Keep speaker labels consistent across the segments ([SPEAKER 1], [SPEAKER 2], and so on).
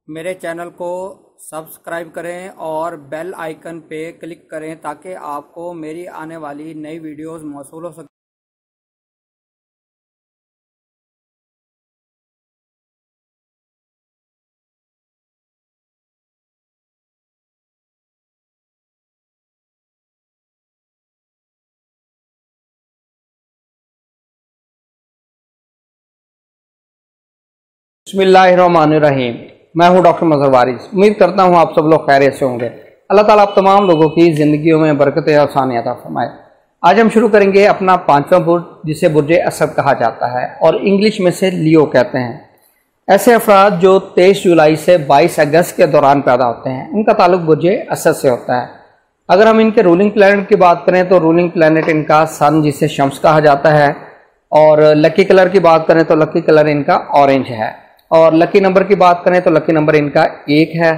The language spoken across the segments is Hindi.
[SPEAKER 1] मेरे चैनल को सब्सक्राइब करें और बेल आइकन पे क्लिक करें ताकि आपको मेरी आने वाली नई वीडियोस मौसूल हो सके।
[SPEAKER 2] बिस्मिल्लाहिर्रहमानिर्रहीम। मैं हूं डॉक्टर मजहर वारिस। उम्मीद करता हूं आप सब लोग खैरियत से होंगे। अल्लाह ताला आप तमाम लोगों की ज़िंदगियों में बरकत और आसानियत अता फरमाए। आज हम शुरू करेंगे अपना 5वां बुर्ज, जिसे बुर्ज असद कहा जाता है और इंग्लिश में से लियो कहते हैं। ऐसे अफराद जो 23 जुलाई से 22 अगस्त के दौरान पैदा होते हैं, उनका ताल्लुक बुर्ज असद से होता है। अगर हम इनके रूलिंग प्लैनेट की बात करें तो रूलिंग प्लैनेट इनका सन, जिसे शम्स कहा जाता है, और लकी कलर की बात करें तो लकी कलर इनका ऑरेंज है। और लकी नंबर की बात करें तो लकी नंबर इनका 1 है।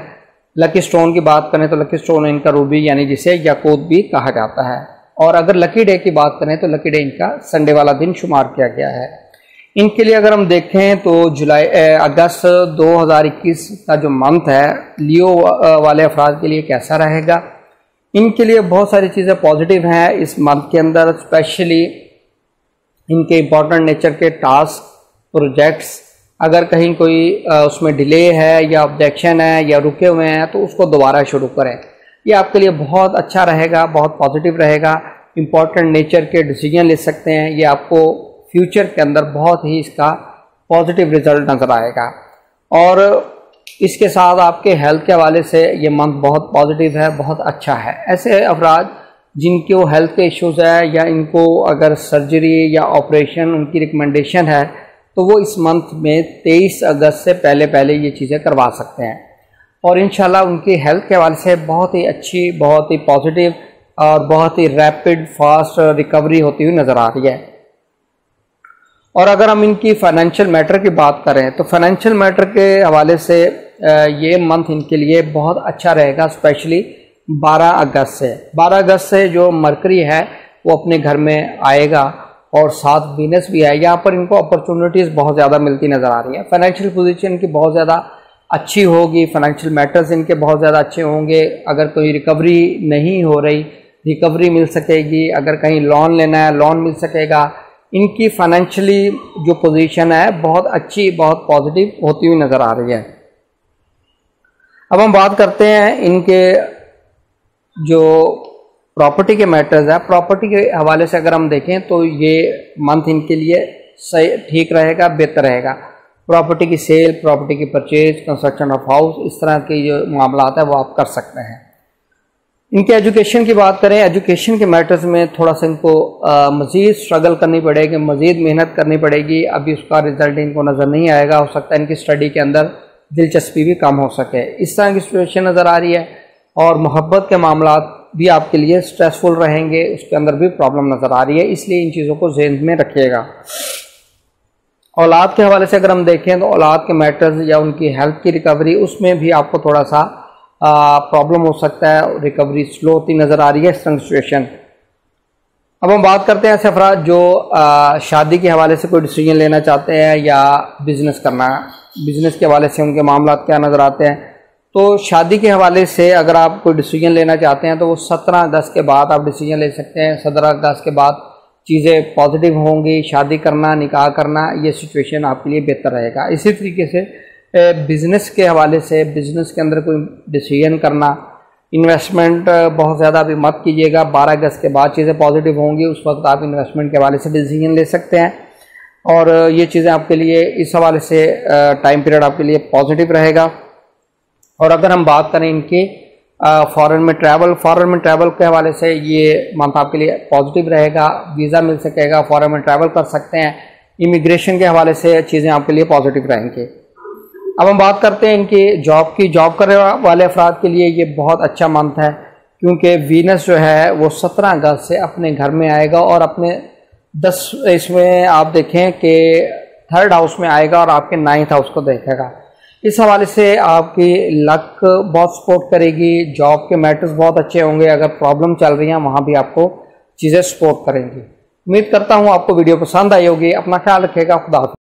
[SPEAKER 2] लकी स्टोन की बात करें तो लकी स्टोन इनका रूबी यानी जिसे याकूत भी कहा जाता है। और अगर लकी डे की बात करें तो लकी डे इनका संडे वाला दिन शुमार किया गया है। इनके लिए अगर हम देखें तो अगस्त 2021 का जो मंथ है लियो वाले अफराद के लिए कैसा रहेगा। इनके लिए बहुत सारी चीज़ें पॉजिटिव हैं इस मंथ के अंदर। स्पेशली इनके इम्पोर्टेंट नेचर के टास्क, प्रोजेक्ट्स, अगर कहीं कोई उसमें डिले है या ऑब्जेक्शन है या रुके हुए हैं तो उसको दोबारा शुरू करें। ये आपके लिए बहुत अच्छा रहेगा, बहुत पॉजिटिव रहेगा। इम्पोर्टेंट नेचर के डिसीजन ले सकते हैं। ये आपको फ्यूचर के अंदर बहुत ही इसका पॉजिटिव रिजल्ट नज़र आएगा। और इसके साथ आपके हेल्थ के हवाले से ये मंथ बहुत पॉजिटिव है, बहुत अच्छा है। ऐसे अफराद जिनको हेल्थ के इश्यूज़ है या इनको अगर सर्जरी या ऑपरेशन उनकी रिकमेंडेशन है तो वो इस मंथ में 23 अगस्त से पहले ये चीज़ें करवा सकते हैं। और इंशाल्लाह उनकी हेल्थ के हवाले से बहुत ही अच्छी, बहुत ही पॉजिटिव और बहुत ही रैपिड फास्ट रिकवरी होती हुई नज़र आ रही है। और अगर हम इनकी फाइनेंशियल मैटर की बात करें तो फाइनेंशियल मैटर के हवाले से ये मंथ इनके लिए बहुत अच्छा रहेगा। स्पेशली 12 अगस्त से जो मरकरी है वो अपने घर में आएगा और साथ वीनस भी है। यहाँ पर इनको अपॉर्चुनिटीज़ बहुत ज़्यादा मिलती नज़र आ रही है। फाइनेंशियल पोजीशन इनकी बहुत ज़्यादा अच्छी होगी, फाइनेंशियल मैटर्स इनके बहुत ज़्यादा अच्छे होंगे। अगर कोई रिकवरी नहीं हो रही, रिकवरी मिल सकेगी। अगर कहीं लोन लेना है, लोन मिल सकेगा। इनकी फाइनेंशियली जो पोजीशन है बहुत अच्छी, बहुत पॉजिटिव होती हुई नज़र आ रही है। अब हम बात करते हैं इनके जो प्रॉपर्टी के मैटर्स है। प्रॉपर्टी के हवाले से अगर हम देखें तो ये मंथ इनके लिए सही ठीक रहेगा, बेहतर रहेगा। प्रॉपर्टी की सेल, प्रॉपर्टी की परचेज, कंस्ट्रक्शन ऑफ हाउस, इस तरह के जो मामला है वो आप कर सकते हैं। इनके एजुकेशन की बात करें, एजुकेशन के मैटर्स में थोड़ा सा इनको मज़ीद स्ट्रगल करनी पड़ेगी, मज़ीद मेहनत करनी पड़ेगी। अभी उसका रिजल्ट इनको नज़र नहीं आएगा। हो सकता है इनकी स्टडी के अंदर दिलचस्पी भी कम हो सके, इस तरह की सिचुएशन नज़र आ रही है। और मोहब्बत के मामला भी आपके लिए स्ट्रेसफुल रहेंगे, उसके अंदर भी प्रॉब्लम नज़र आ रही है, इसलिए इन चीज़ों को ज़हन में रखिएगा। औलाद के हवाले से अगर हम देखें तो औलाद के मैटर्स या उनकी हेल्थ की रिकवरी, उसमें भी आपको थोड़ा सा प्रॉब्लम हो सकता है। रिकवरी स्लो होती नज़र आ रही है इस तरह सिचुएशन। अब हम बात करते हैं ऐसे अफराद जो शादी के हवाले से कोई डिसीजन लेना चाहते हैं या बिज़नेस करना, बिज़नेस के हवाले से उनके मामला क्या नज़र आते हैं। तो शादी के हवाले से अगर आप कोई डिसीजन लेना चाहते हैं तो वो 17 अगस्त के बाद आप डिसीजन ले सकते हैं। 17 अगस्त के बाद चीज़ें पॉजिटिव होंगी। शादी करना, निकाह करना, ये सिचुएशन आपके लिए बेहतर रहेगा। इसी तरीके से बिज़नेस के हवाले से, बिज़नेस के अंदर कोई डिसीजन करना, इन्वेस्टमेंट बहुत ज़्यादा अभी मत कीजिएगा। 12 अगस्त के बाद चीज़ें पॉजिटिव होंगी, उस वक्त आप इन्वेस्टमेंट के हवाले से डिसीजन ले सकते हैं। और ये चीज़ें आपके लिए इस हवाले से टाइम पीरियड आपके लिए पॉजिटिव रहेगा। और अगर हम बात करें इनके फॉरेन में ट्रैवल के हवाले से ये मंथ आपके लिए पॉजिटिव रहेगा। वीज़ा मिल सकेगा, फॉरेन में ट्रैवल कर सकते हैं। इमिग्रेशन के हवाले से चीज़ें आपके लिए पॉजिटिव रहेंगी। अब हम बात करते हैं इनकी जॉब करने वाले अफराद के लिए ये बहुत अच्छा मंथ है, क्योंकि वीनस जो है वो 17 अगस्त से अपने घर में आएगा और अपने 10 इसमें आप देखें कि 3rd हाउस में आएगा और आपके 9th हाउस को देखेगा। इस हवाले से आपकी लक बहुत सपोर्ट करेगी। जॉब के मैटर्स बहुत अच्छे होंगे। अगर प्रॉब्लम चल रही हैं वहाँ भी आपको चीज़ें सपोर्ट करेंगी। उम्मीद करता हूँ आपको वीडियो पसंद आई होगी। अपना ख्याल रखिएगा। खुदा हाफ़िज़।